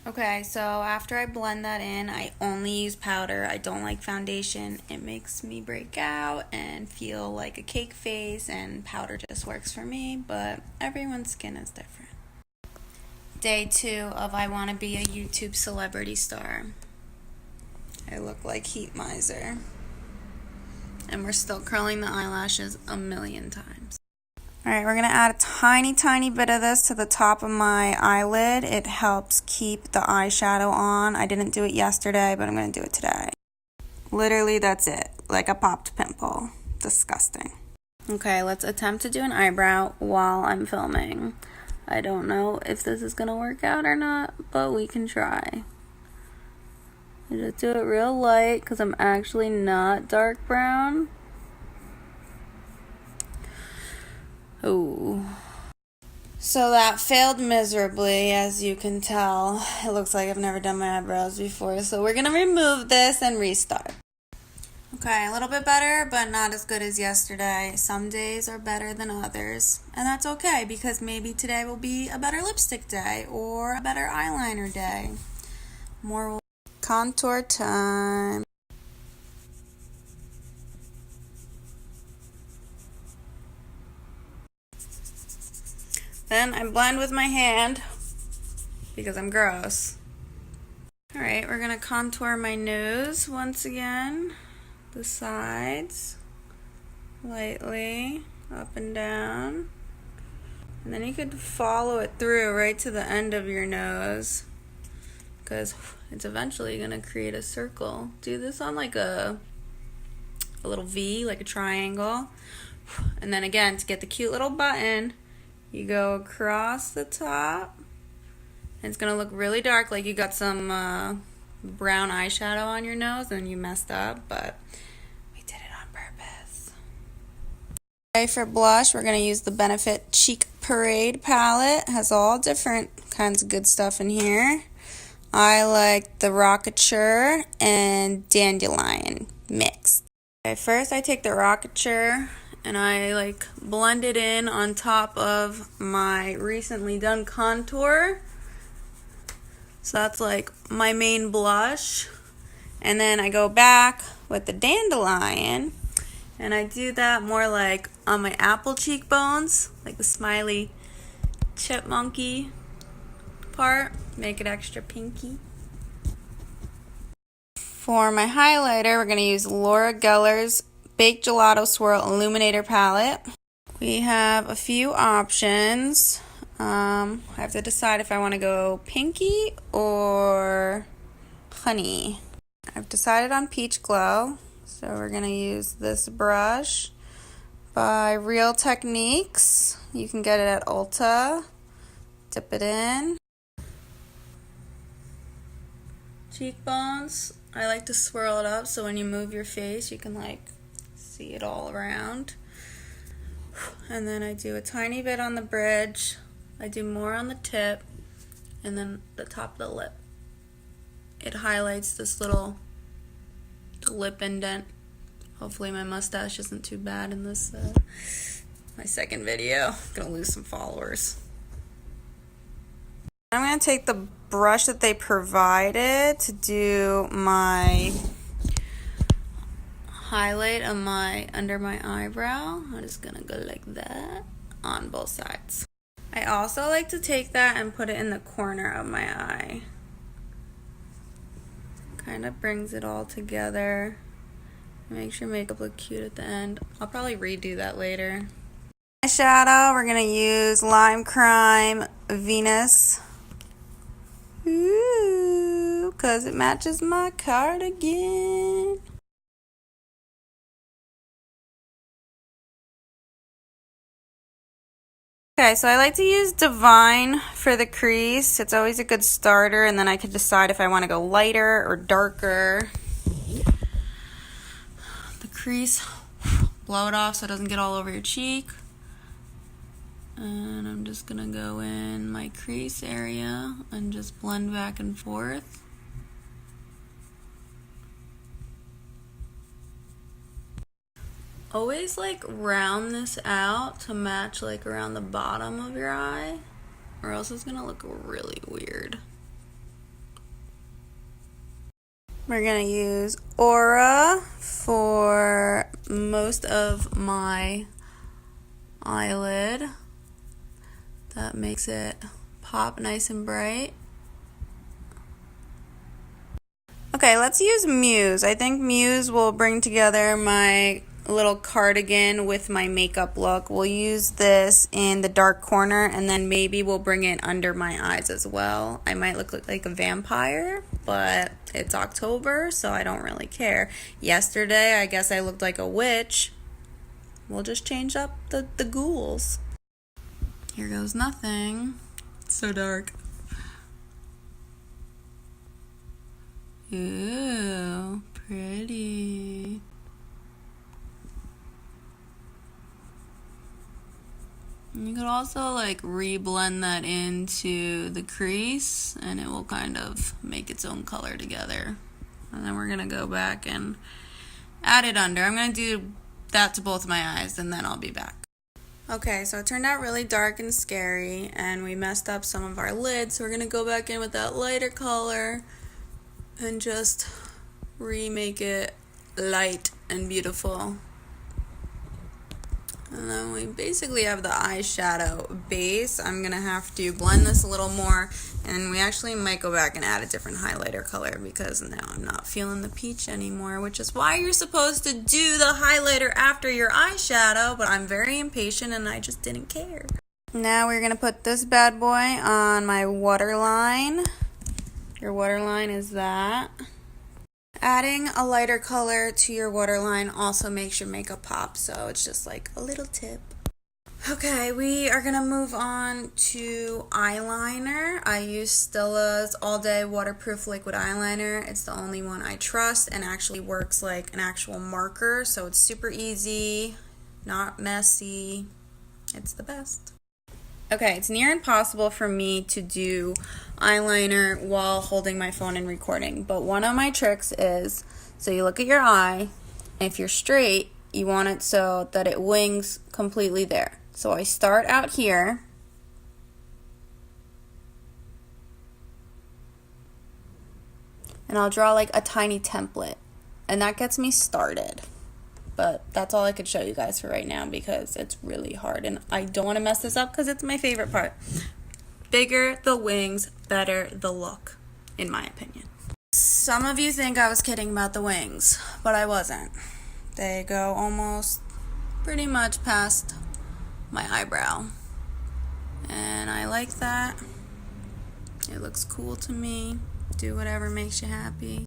Okay, so after I blend that in, I only use powder. I don't like foundation. It makes me break out and feel like a cake face, and powder just works for me, but everyone's skin is different. Day 2 of I Want to Be a YouTube Celebrity Star. I look like Heat Miser. And we're still curling the eyelashes a million times. Alright, we're going to add a tiny bit of this to the top of my eyelid. It helps keep the eyeshadow on. I didn't do it yesterday, but I'm going to do it today. Literally, that's it. Like a popped pimple. Disgusting. Okay, let's attempt to do an eyebrow while I'm filming. I don't know if this is going to work out or not, but we can try. I just do it real light because I'm actually not dark brown. Oh. So that failed miserably, as you can tell. It looks like I've never done my eyebrows before, so we're going to remove this and restart. Okay, a little bit better, but not as good as yesterday. Some days are better than others, and that's okay because maybe today will be a better lipstick day or a better eyeliner day. More contour time. Then I blend with my hand because I'm gross. Alright, we're going to contour my nose once again. The sides. Lightly. Up and down. And then you could follow it through right to the end of your nose. Because it's eventually going to create a circle. Do this on like a little V, like a triangle. And then again, to get the cute little button, you go across the top, and it's going to look really dark, like you got some brown eyeshadow on your nose and you messed up, but we did it on purpose. Okay, for blush, we're going to use the Benefit Cheek Parade palette. It has all different kinds of good stuff in here. I like the Rockature and Dandelion mixed. Okay, first I take the Rockature and I blend it in on top of my recently done contour. So that's like my main blush. And then I go back with the Dandelion and I do that more like on my apple cheekbones, like the smiley chipmunky part, make it extra pinky. For my highlighter, we're going to use Laura Geller's Baked Gelato Swirl Illuminator Palette. We have a few options. I have to decide if I want to go pinky or honey. I've decided on Peach Glow, so we're going to use this brush by Real Techniques. You can get it at Ulta. Dip it in. Cheekbones, I like to swirl it up so when you move your face you can see it all around. And then I do a tiny bit on the bridge, I do more on the tip, and then the top of the lip. It highlights this little lip indent. Hopefully my mustache isn't too bad in this my second video. I'm gonna lose some followers. I'm going to take the brush that they provided to do my highlight on under my eyebrow. I'm just going to go like that on both sides. I also like to take that and put it in the corner of my eye. Kind of brings it all together. Makes your makeup look cute at the end. I'll probably redo that later. Eyeshadow, we're going to use Lime Crime Venus. Ooh, 'cause it matches my cardigan. Okay, so I like to use Divine for the crease. It's always a good starter, and then I can decide if I want to go lighter or darker. The crease, blow it off so it doesn't get all over your cheek. And I'm just going to go in my crease area and just blend back and forth. Always round this out to match around the bottom of your eye, or else it's going to look really weird. We're gonna use Aura for most of my eyelid. That makes it pop nice and bright. Okay, let's use Muse. I think Muse will bring together my little cardigan with my makeup look. We'll use this in the dark corner, and then maybe we'll bring it under my eyes as well. I might look like a vampire, but it's October, so I don't really care. Yesterday, I guess I looked like a witch. We'll just change up the ghouls. Here goes nothing. It's so dark. Ooh, pretty. You could also like re-blend that into the crease and it will kind of make its own color together. And then we're gonna go back and add it under. I'm gonna do that to both my eyes and then I'll be back. Okay, so it turned out really dark and scary and we messed up some of our lids, so we're gonna go back in with that lighter color and just remake it light and beautiful. And then we basically have the eyeshadow base. I'm gonna have to blend this a little more, and we actually might go back and add a different highlighter color because now I'm not feeling the peach anymore, which is why you're supposed to do the highlighter after your eyeshadow, but I'm very impatient and I just didn't care. Now we're gonna put this bad boy on my waterline. Your waterline is that. Adding a lighter color to your waterline also makes your makeup pop, so it's just like a little tip. Okay, we are gonna move on to eyeliner. I use Stilla's All Day Waterproof Liquid Eyeliner. It's the only one I trust and actually works like an actual marker, so it's super easy, not messy. It's the best. Okay, it's near impossible for me to do eyeliner while holding my phone and recording, but one of my tricks is, so you look at your eye, and if you're straight, you want it so that it wings completely there. So I start out here, and I'll draw like a tiny template, and that gets me started. But that's all I could show you guys for right now because it's really hard and I don't want to mess this up because it's my favorite part. Bigger the wings, better the look, in my opinion. Some of you think I was kidding about the wings, but I wasn't. They go almost pretty much past my eyebrow. And I like that. It looks cool to me. Do whatever makes you happy.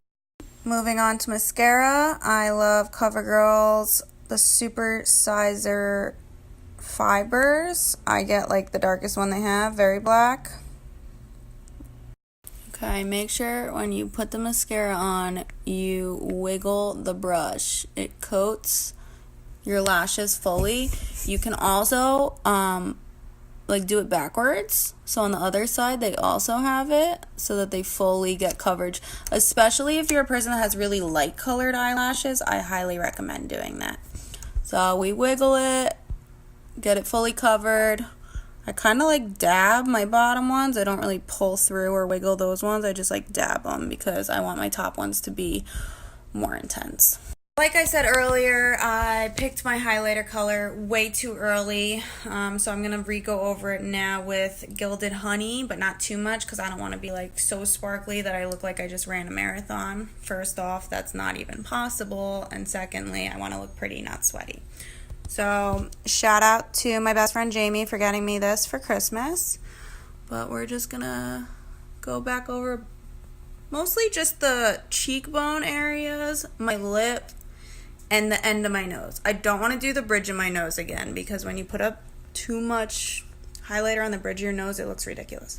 Moving on to mascara, I love CoverGirl's the Super Sizer Fibers. I get like the darkest one they have, very black. Okay, make sure when you put the mascara on, you wiggle the brush. It coats your lashes fully. You can also like do it backwards, so on the other side they also have it so that they fully get coverage, especially if you're a person that has really light colored eyelashes. I highly recommend doing that. So we wiggle it, get it fully covered. I kind of like dab my bottom ones. I don't really pull through or wiggle those ones. I just like dab them because I want my top ones to be more intense. Like I said earlier, I picked my highlighter color way too early, so I'm going to re-go over it now with Gilded Honey, but not too much because I don't want to be like so sparkly that I look like I just ran a marathon. First off, that's not even possible, and secondly, I want to look pretty, not sweaty. So shout out to my best friend Jamie for getting me this for Christmas, but we're just going to go back over mostly just the cheekbone areas, my lip, and the end of my nose. I don't want to do the bridge of my nose again because when you put up too much highlighter on the bridge of your nose, it looks ridiculous.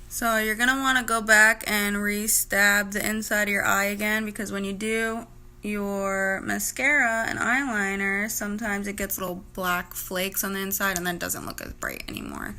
So you're going to want to go back and re-stab the inside of your eye again because when you do your mascara and eyeliner, sometimes it gets little black flakes on the inside and then doesn't look as bright anymore.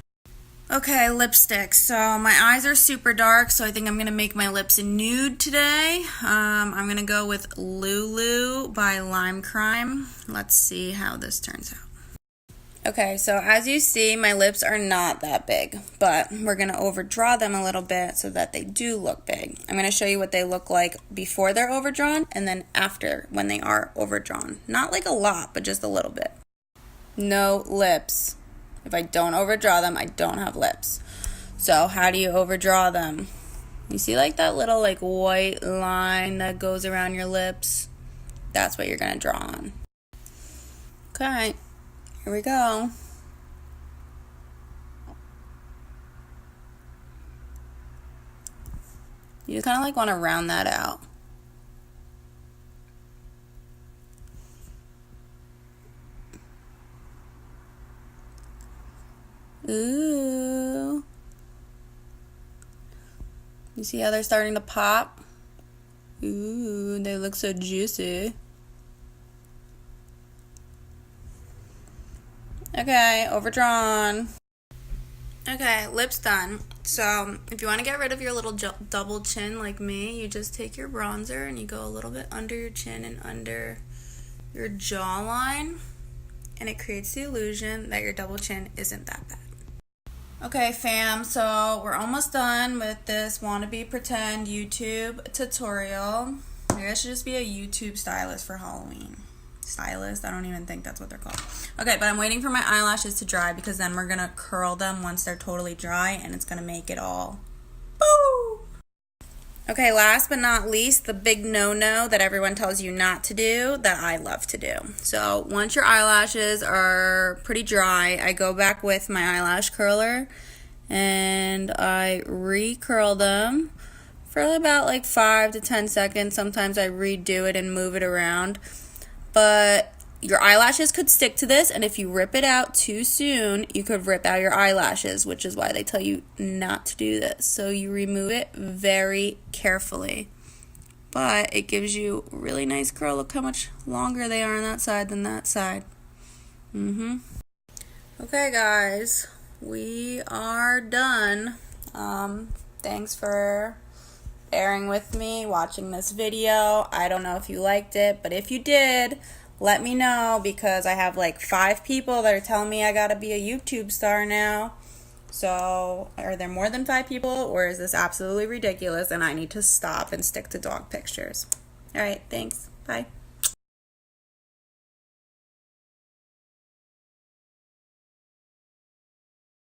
Okay, lipstick. So my eyes are super dark, so I think I'm going to make my lips a nude today. I'm going to go with Lulu by Lime Crime. Let's see how this turns out. Okay, so as you see, my lips are not that big, but we're going to overdraw them a little bit so that they do look big. I'm going to show you what they look like before they're overdrawn and then after when they are overdrawn. Not like a lot, but just a little bit. No lips. If I don't overdraw them, I don't have lips. So how do you overdraw them? You see like that little like white line that goes around your lips? That's what you're going to draw on. Okay. Here we go. You just kind of like want to round that out. Ooh. You see how they're starting to pop? Ooh, they look so juicy. Okay, overdrawn. Okay, lips done. So if you want to get rid of your little double chin like me, you just take your bronzer and you go a little bit under your chin and under your jawline, and it creates the illusion that your double chin isn't that bad. Okay, fam, so we're almost done with this wannabe pretend YouTube tutorial. Maybe I should just be a YouTube stylist for Halloween. Stylist, I don't even think that's what they're called. Okay, but I'm waiting for my eyelashes to dry because then we're gonna curl them once they're totally dry and it's gonna make it all boo. Okay, last but not least, the big no-no that everyone tells you not to do that I love to do. So once your eyelashes are pretty dry, I go back with my eyelash curler and I re-curl them for about like 5 to 10 seconds. Sometimes I redo it and move it around. But your eyelashes could stick to this, and if you rip it out too soon, you could rip out your eyelashes, which is why they tell you not to do this. So you remove it very carefully. But it gives you a really nice curl. Look how much longer they are on that side than that side. Okay, guys, we are done. Thanks for bearing with me, watching this video. I don't know if you liked it, but if you did, let me know, because I have like 5 people that are telling me I gotta be a YouTube star now. So are there more than 5 people, or is this absolutely ridiculous and I need to stop and stick to dog pictures? All right, thanks. Bye.